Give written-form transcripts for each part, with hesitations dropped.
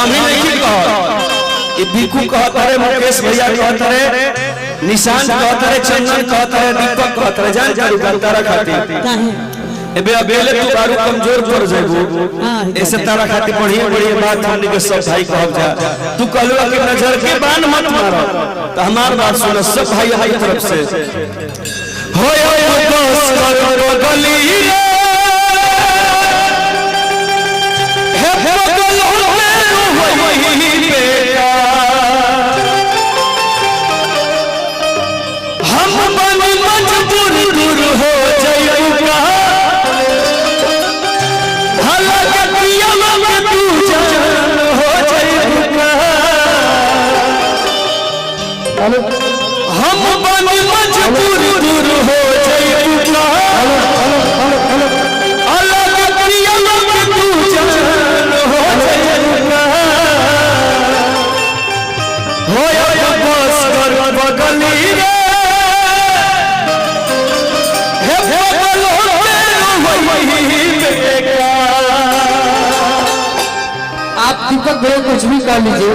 हम ही नहीं कह ये बिकू कहता है, मुकेश भैया कहता है, निशांत कहता है, चंदन कहता है, दीपक कहता है, जान जान तारा खाती एबे अबेले तू बारू कमजोर पड़ जाबू ऐसे तारा खाती बढ़िया बढ़िया बात हमने के सब भाई कहब जा। तू कहलवा कि नजर के बाण मत मारो तो हमार बात सुन सब भाई हमारी तरफ से होय बस करो गली रे हे बगल में वही बेटा हम बन मजबूर दूर हो जाएगा हालांकि पिया में तू जान हो जाएगा हम बन मजबूर दूर हो जाएगा हालांकि पिया में तू जान हो जाएगा होया बस कर बगली रे आप दीपक भैया कुछ भी कह लीजिए,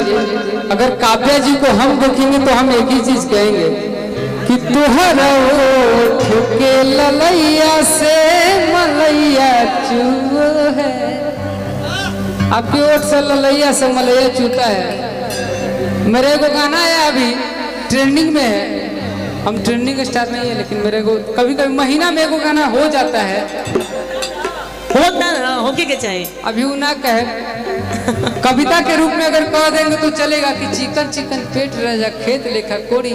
अगर काव्या जी को हम देखेंगे तो हम एक ही चीज कहेंगे कि तुहरा ओठ के ललैया से मलैया चूओ है। आपके ओठ से ललैया से मलैया चूता है। मेरे को गाना है अभी ट्रेंडिंग में है, हम ट्रेंडिंग स्टार नहीं है लेकिन मेरे को कभी कभी महीना में को गाना हो जाता है, होता होके के चाहिए। अभी वो ना कहे कविता के रूप में अगर कह देंगे तो चलेगा कि चिकन चिकन पेट राजा खेत लेखा कोड़ी,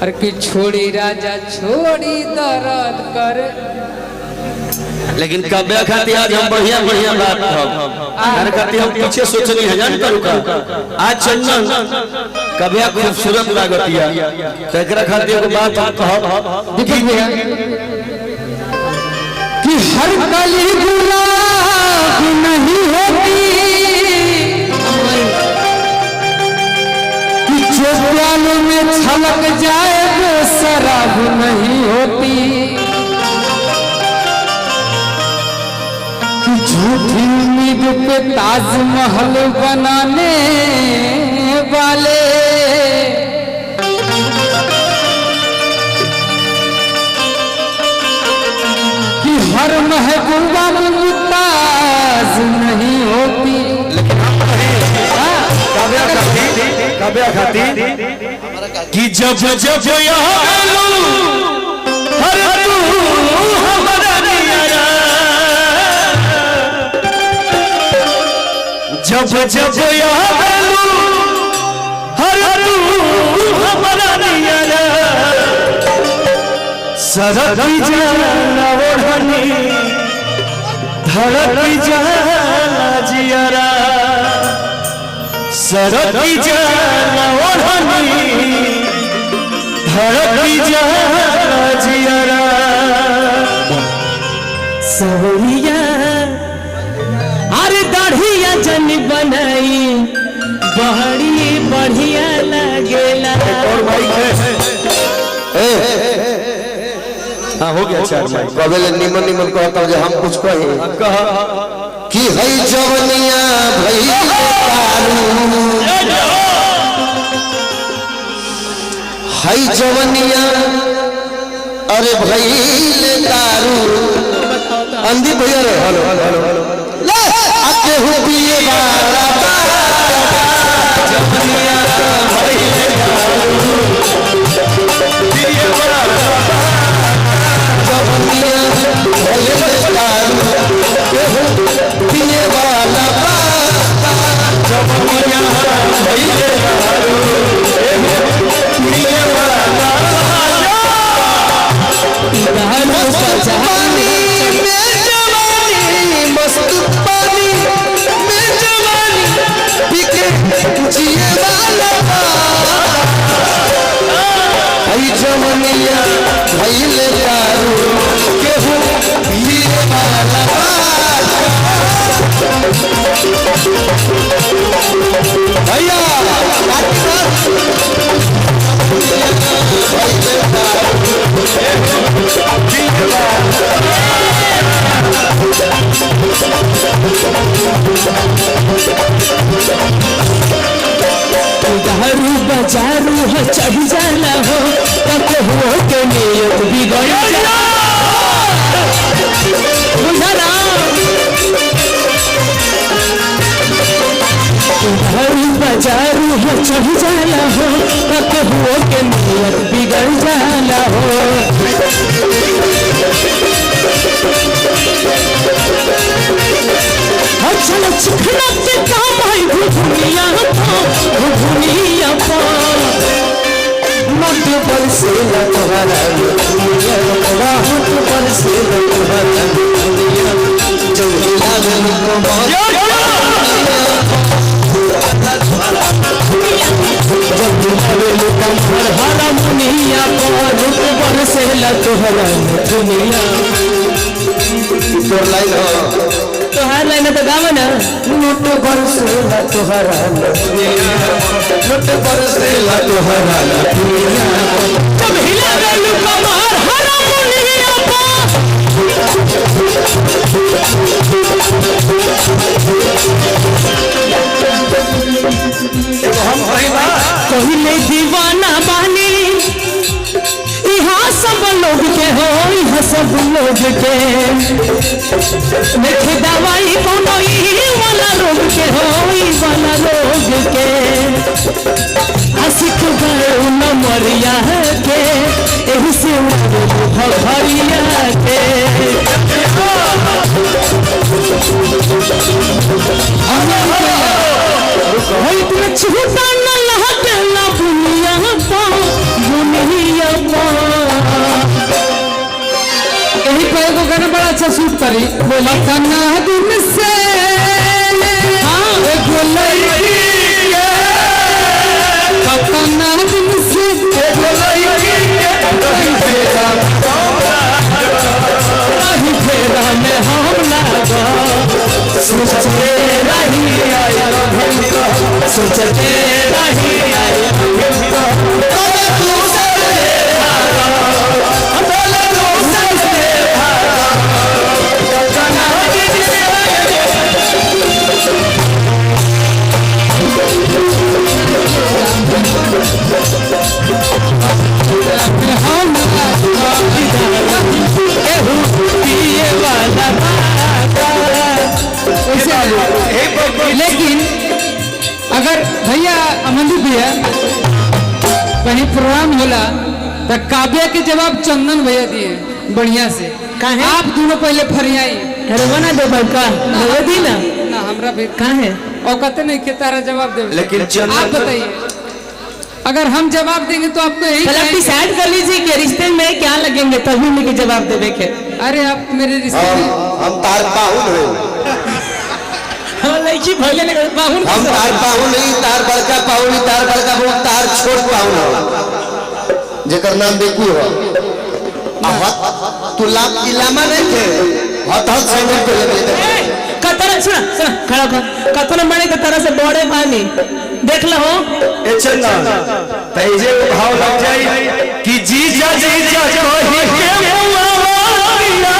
और कि छोड़ी राजा छोड़ी दर्द कर। लेकिन काव्या खाती आज हम बढ़िया बढ़िया बात कहब खाती हम पीछे सोचनी है जान करू का आज चंदन काव्या खूबसूरत लागतिया तो एकरा खाती एगो बात हम कहब दीपक भैया कि हर कली गुलाब नहीं होती कि जो प्याले में छलक जाए वो शराब नहीं होती, कि झूठी उम्मीद पे ताजमहल बनाने वाले कि हर महबूबा में मुमताज नहीं होती। काव्या खाती कि जब जब हर तू हमारा नियारा जब जब हर तू हमारा नियारा सरक जाला ओढ़नी धड़क जाला जियारा सरक जाला ओढ़नी धड़क जाला जियारा सवरिया अरे दाढ़िया जन बनाई बहड़ी बढ़िया लगेला। और भाई हाँ हो गया चार भाई कबेले निमन निमन कहता हूँ हम कुछ कहे कि है जवनिया भई है जवनिया अरे भई दारू अंधी भैया रे हेलो हेलो हेलो आके हो पिए वाला जवनिया भई दारू पिए वाला जवनिया भई दारू पिए वाला जवनिया भई दारू पिए वाला पानी में जवानी मस्त पानी में जवानी बाजारू हो चढ़ जाला हो तब हो के नियत बिगड़ जाला बुझला हरी बाजारू हो चढ़ जाला हो तब हो के नियत बिगड़ जाला हो चलो चिखना के काम है भुनिया मत पर से तुम्हारा दुनिया मत पर से तुम्हारा दुनिया जो लागल को हरा मुनिया पर बरसेला तोहरा दुनिया तोर लाइन हो तोहार लाइन तो गावा ना नोट बरसेला तोहरा दुनिया नोट बरसेला तोहरा दुनिया जब हिला गलू कमर हरा मुनिया हम पहले दीवाना बानी यहाँ सब लोग के हो यहाँ सब लोग के देखे दवाई कोनो वाला रोग के हो वाला रोग के आशिक गए न मरिया के एही से भरिया के होई तुम छूटा न लहटे न दुनिया पा यही पर एगो गाना बड़ा अच्छा शूट करी बोला कन्ना दिन से एगो लड़की कन्ना दिन से एगो लड़की रही फेरा में हम लागा सोचते रही सोचते रही लेकिन अगर भैया अमनदीप भैया कहीं प्रोग्राम होला तो काव्या के जवाब चंदन भैया दिए बढ़िया से काहे? आप दोनों पहले फरियाई बना दे का दी ना ना हमरा भी कहाँ है और कहते नहीं कि तारा जवाब दे लेकिन आप बताइए अगर हम जवाब देंगे तो आपको यही पहले कहेंगे। डिसाइड कर लीजिए कि रिश्ते में क्या लगेंगे तभी मुझे जवाब देवे के अरे आप मेरे रिश्ते में हम तार पाहुन हो हम लड़की भइले ने बाहुन हम तार पाहुन नहीं तार बड़का पाहुन तार बड़का बहुत तार छोट पाहुन हो जेकर नाम देखू हो तू लामा नहीं थे हथ हथ सैंडल पे लगे कतरा सुना सुना खड़ा कर कतरा बड़े के तरह से बड़े पानी देख लो ए चंदा तैजे को भाव लग जाई कि जीजा जीजा कही के मुआवरिया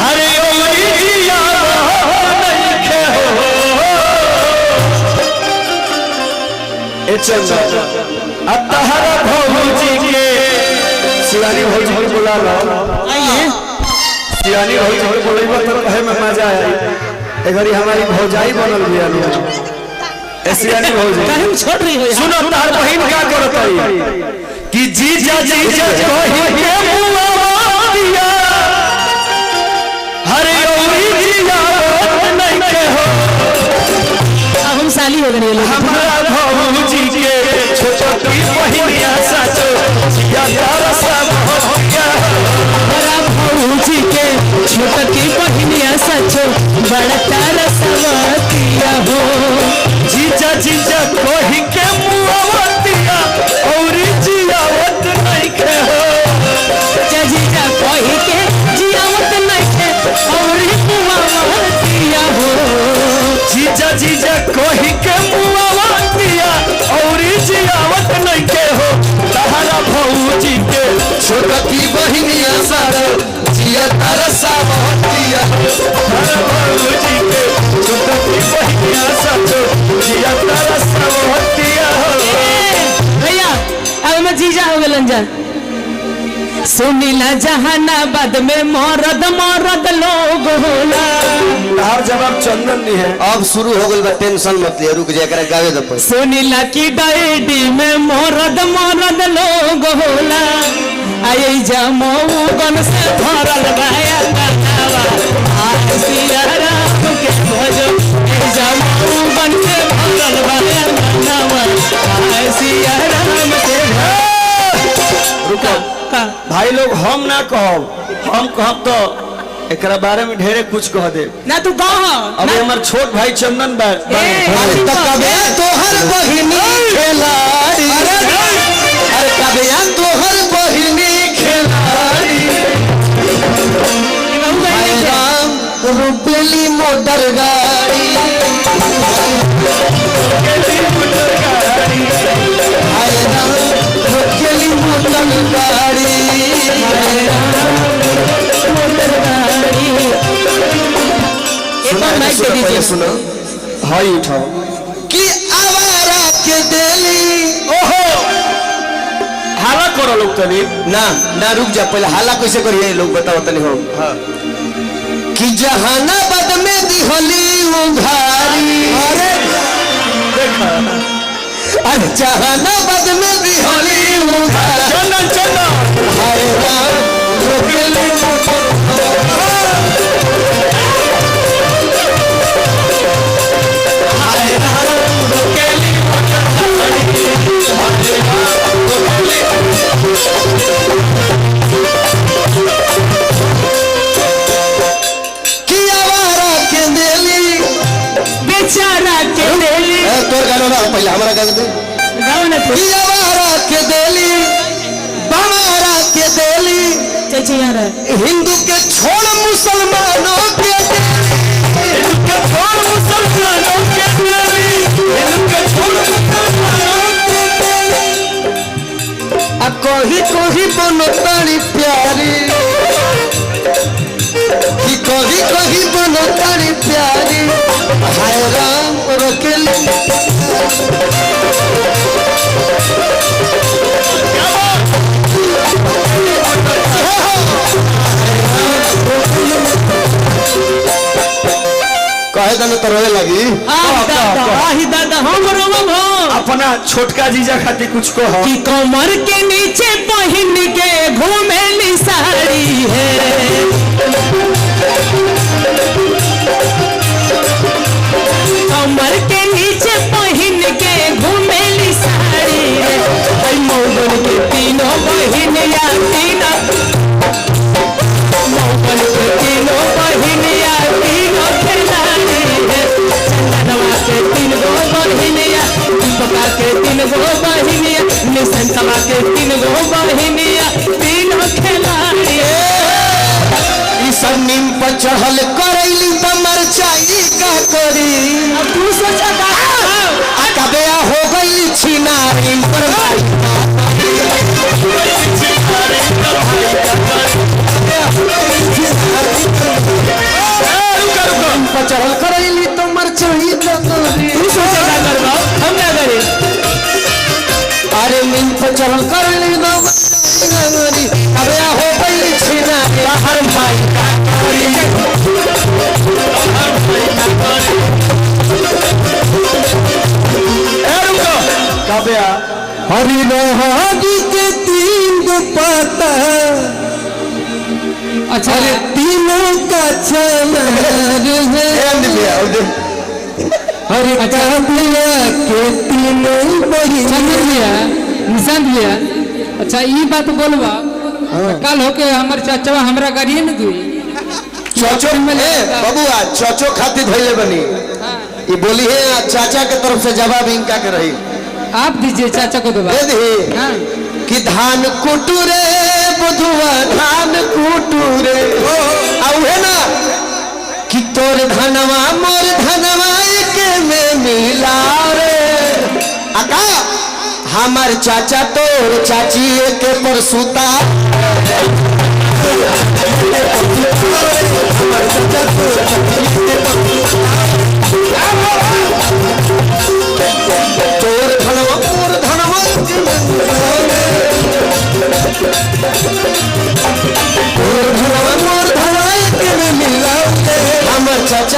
अरे ओ जिया नहीं के हो ए चंदा अतहरा भौजी के शिवानी भौजी को बुला लो आइए शिवानी भौजी को बुलाइबा तो कहे में मजा आई एगरी हमारी भौजाई बनल बिया लो शिवानी भौजी काहे में छोड़ रही हो यार? सुनो तार बहिन का करत है कि जीजा जीजा कही के मुआवरिया हरे ओरी जिया नहीं के हो हम साली हो गए लोग हमारा भौजी के छोटी बहिनिया साचो जिया तारा सब हो गया बड़ा भौजी के छोटकी बहिनिया सचो बड़ा तारा सवतिया हो जीजा जीजा कही के मुआवरिया और जियावत नहीं के हो जीजा कही के जियावत नहीं के और कुआवतिया हो जीजा जीजा कही के मुआवरिया और जियावत नहीं के हो तहरा भौजी के छोटकी बहिनिया सारे जिया तारा सावतिया तहरा भौजी के छोटकी बहिनिया साचो जिया तारा सब सुनीला जहानाबाद में मरद मरद लोग होला। हर जवाब चंदन नहीं है। अब शुरू हो गई बा, टेंशन मत ले, रुक जा कर गावे दो पहले। सुनीला की डायडी में मरद मरद लोग होला। आई जमौगन से भरल बाया गावा आज सिया राम के भजो। आई जमौगन से भरल बाया गावा आज सिया राम के भजो। रुको भाई लोग, हम ना कहब, हम कहब तो एकरा बारे में ढेरे कुछ कह दे ना तू कह। अभी हमार छोट भाई चंदन अरे तो कबे तोहर बहिनी खेलाड़ी, अरे कबे तोहर बहिनी खेलाड़ी। हाय राम रुपली मोटर गाड़ी, हाय राम रुपली मोटर गाड़ी। सुनो हाई उठाओ कि आवारा के दिली। ओहो हाला करो लोग तनी ना ना रुक जा, पहले हाला कैसे करिए लोग बताओ तनी हो। हाँ कि जहानाबाद में दिहली उघारी, अरे देखा अरे जहानाबाद में दिहली उघारी। चंदन चंदन हाय राम रुपली बेचारा के देली। तोर गाना ना पहले हमारा गा दे। गाओ ना तू। कियावारा के देली, बमारा के देली, चाचा यार हिंदू के छोड़ मुसलमानों के देली, हिंदू के छोड़ मुसलमानों के देली, हिंदू के छोड़ मुसलमानों के देली। आ कोही कोही बनतानी प्यारी, कि कोही कोही बनतानी प्यारी। हाय राम रोकेली कहे दाने तो रोए लगी। आही दादा हम रोब अपना छोटका जीजा खातिर कुछ कहो कि कमर के नीचे पहन के घूमेली साड़ी है। कमर के नीचे पहन के घूमेली साड़ी है। मौगन के तीनों बहिन या तीनों, मौगन के तीनों बहिन या तीनों खिलाड़ी है। चंदनवा के तीन गो बहिन या दीपका के तीन गो बहिन या निशंतवा के तीन गो बहिन या तीनों खिलाड़ी है। ई सब नीम पर चढ़ल करैली त मरचाई का करी। अब तू सोचा का आ कबे हो गई छिनारी पर चढ़ल करैली तो मरचाई का करी। तू सोचा का करबा हम ना करे। अरे नीम पर चढ़ल करैली तो मरचाई कबे हो गई छिनारी हर भाई का काव्या हरि लोहागी के तीन गो पता। अच्छा अरे तीनों का चमर है। हरे काबिया के तीनों बड़ी चंदन भैया, निशांत भैया, अच्छा ये बात बोलबा कल होके हमारे चाचा हमरा गाड़िए न दी चौचो में बबुआ चौचो खातिर धैले बनी। ये बोली है चाचा के तरफ से जवाब इनका के रही। आप दीजिए चाचा को दबा। दे दी हाँ कि धान कुटुरे बुधुआ धान कुटुरे है ना कि तोर धनवा मोर धनवा के में मिला रे। अका हमार चाचा तोर चाची के परसुता। तोर धनवा मोर धनवा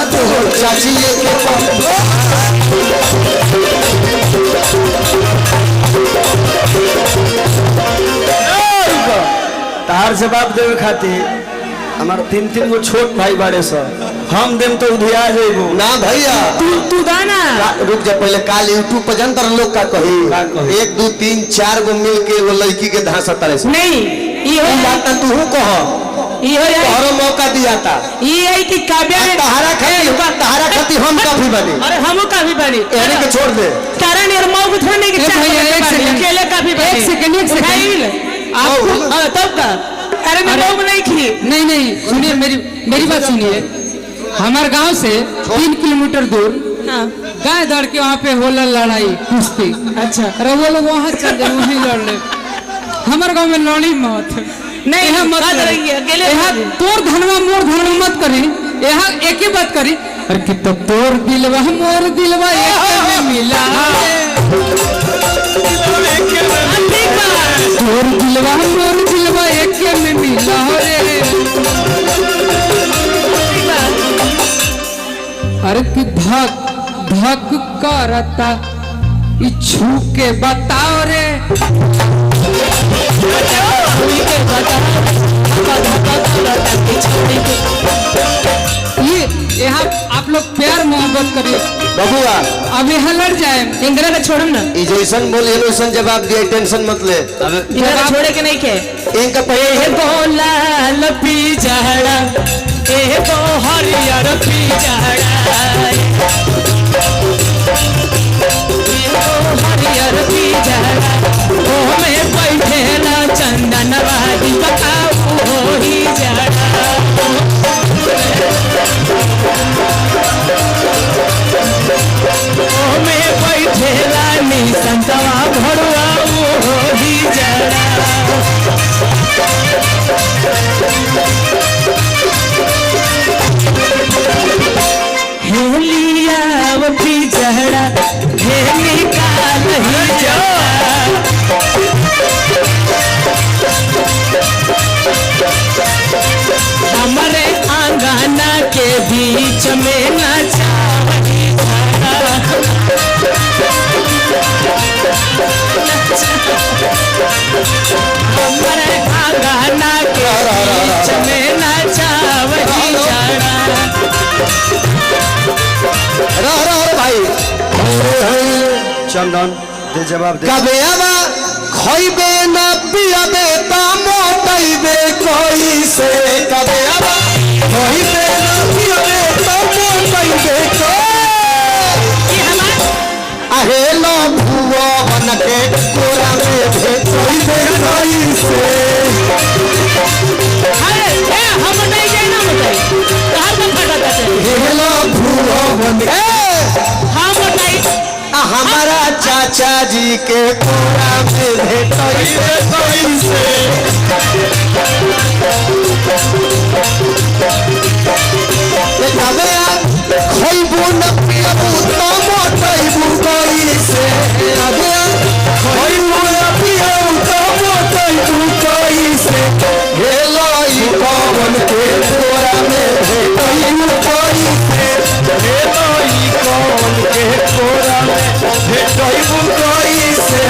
भैया तो चाची के तार जवाब देवे खातिर हमार 3 गो छोट भाई बाड़े सर हम देम तो उधिया जेबो ना भैया तू दाना रुक जा पहले काल यूट्यूब पर जनता लोग का कही 1 2 3 4 गो मिल के वो लड़की के धांसा तरे से नहीं ये बात तू कह ये तोहरो मौका दिया था ये कि काव्या ने तहारा खाती हम काफी बनी अरे हम काफी बनी यानी के छोड़ दे तारा निर्मोह को छोड़ने की अकेले काफी बनी एक सेकंड आपको तब का अरे मैं लोग नहीं थी नहीं सुनिए मेरी बात सुनिए। हमारे गांव से 3 किलोमीटर दूर गाय दौड़ के वहाँ पे होला लड़ाई कुश्ती। अच्छा अरे वो लोग वहाँ चल जाए वहीं लड़ ले। हमारे गांव में लड़ी मत नहीं यहाँ मत अकेले यहाँ तोर धनवा मोर धनवा मत करी यहाँ एक ही बात करी अरे कि तो तोर दिलवा मोर दिलवा एक में मिला तोर दिलवा मोर दिलवा एक में मिला रे। अरे कि धक धक करता इच्छू के बताओ रे ये यहाँ आप लोग प्यार मोहब्बत करिए बबुआ अब यहाँ लड़ जाए इंदिरा का छोड़म ना जैसन बोले वैसन जवाब दिए टेंशन मत ले इंदिरा का छोड़े के नहीं के इनका पहले बोला लपी जहड़ा ए बो हरियर पी जहड़ा हरियर पी जहड़ा ओ में बैठे ना चंदन वाली बताओ हो ही जहड़ा ओ में बैठे रानी संतवा भरुआ हो ही जहड़ा हेलिया भी जहड़ा हेली का नहीं जा हमारे आंगना के बीच में नाचा हमारे आंगना के बीच में नाचा वही जाना भाई चंदन दे जवाब दे कबे आवा खइबे ना पियबे ता मोटाइबे कोई से कबे आवा खइबे ना पियबे ता मोटाइबे को आहे लो भुआ बन के कोरा में भेटइबे कोई से अरे ए हम नहीं जाना बताई कहां का फटा जाते हे लो भुआ बन के हम बताई हमारा चाचा जी के कोरा में भेटइबे कोई से कबे खइबू न पियबू तो मोटाइबू कोई से कबे खइबू न पियबू तो मोटाइबू कोई से हे लाई पवन के कोरा में भेटइबू कोई से हे लाई पवन के कोरा में भेटइबू कोई से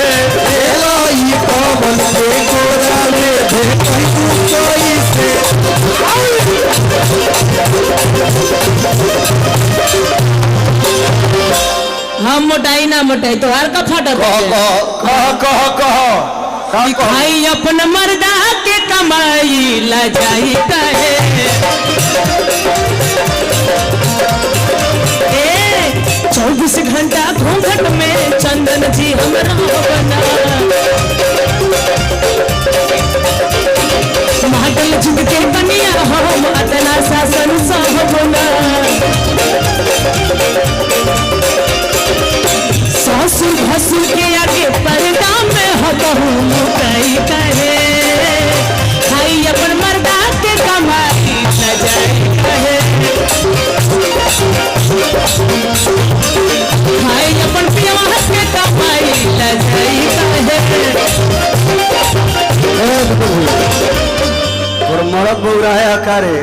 हे लाई पवन के कोरा में भेटइबू कोई से हम मोटाई ना मोटाई तो हर का फटा कह भाई अपन मर्दा के कमाई ला जाई कहे 24 घंटा घूंघट में चंदन जी हमरा बना महागल जुग के बनिया हम अतना शासन साहबना ससुर भसुर के आगे पर्दा में हबहू मुकाई करे भाई अपन मर्दा के कमाई न जाए कहे भाई अपन पियवा के कमाई न जाए कहे और मरद बौरा है अकारे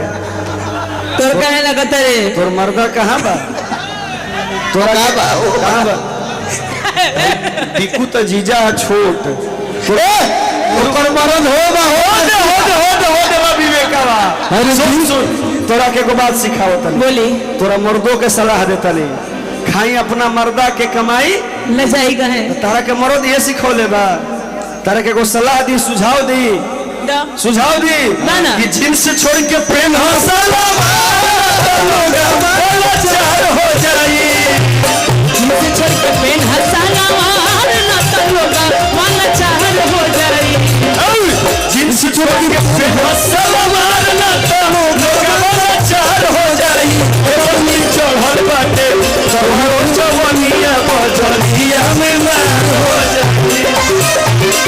तोर काहे लगत रे तोर मर्दा कहाँ बा तोरा कहाँ बा बिकू तो जीजा है छोट ओकर मरद हो दे विवेकवा। अरे सुन तोरा के एगो बात सिखावत तनी बोली तोरा मर्दों के सलाह देता नहीं खाई अपना मर्दा के कमाई न जाएगा है तारा के मर्द ये सिखौले बा तारा के एगो सलाह दी सुझाव दी दा सुझाव दी ना, ना। कि जींस छोड़ के प्रेम हो जाई जिसे छोड़ के पेन हसाना मार ना तो लोगा मन चाहर हो जाई जींस छोड़ के प्रेम मार ना तो लोगा चार हो जाई एवनी चढ़ल बाटे चढ़ल जवनिया बजलिया में मार हो जाई।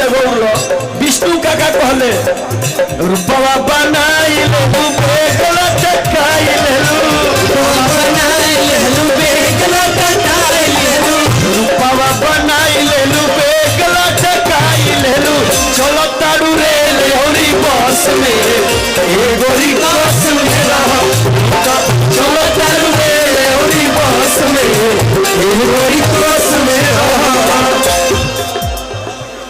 विष्णु काका कहले रूपवा बनाई लेलू बेगला चकाई लेलू बनाई लेलू बेगला कटाई लेलू रूपवा बनाई लेलू बेगला चकाई लेलू चलो तारू रे लेहरी बस में एगोरी बस में रहो चलो तारू रे लेहरी बस में एगोरी बस में रहो।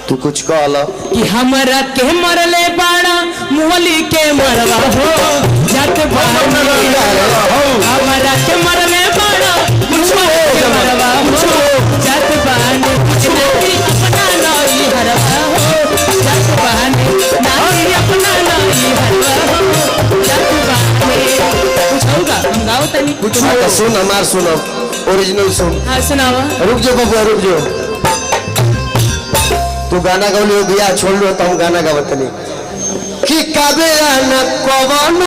तू कुछ कहला कि हमरा के मरले बाड़ा मुहली के मरवा हो जत बानी हमरा के मरले बाड़ा मुहली के मरवा हो जत बानी नाती अपना नई हरवा हो जत बानी नाती अपना नई हरवा हो जत बानी कुछ होगा हम गाओ तनी कुछ ना सुन हमार सुनो ओरिजिनल सुन हां सुनावा रुक जाओ बबुआ रुक जाओ तू गाना गौली हो गया छोड़ लो तो हम गाना गावत नहीं कि काबे न कवन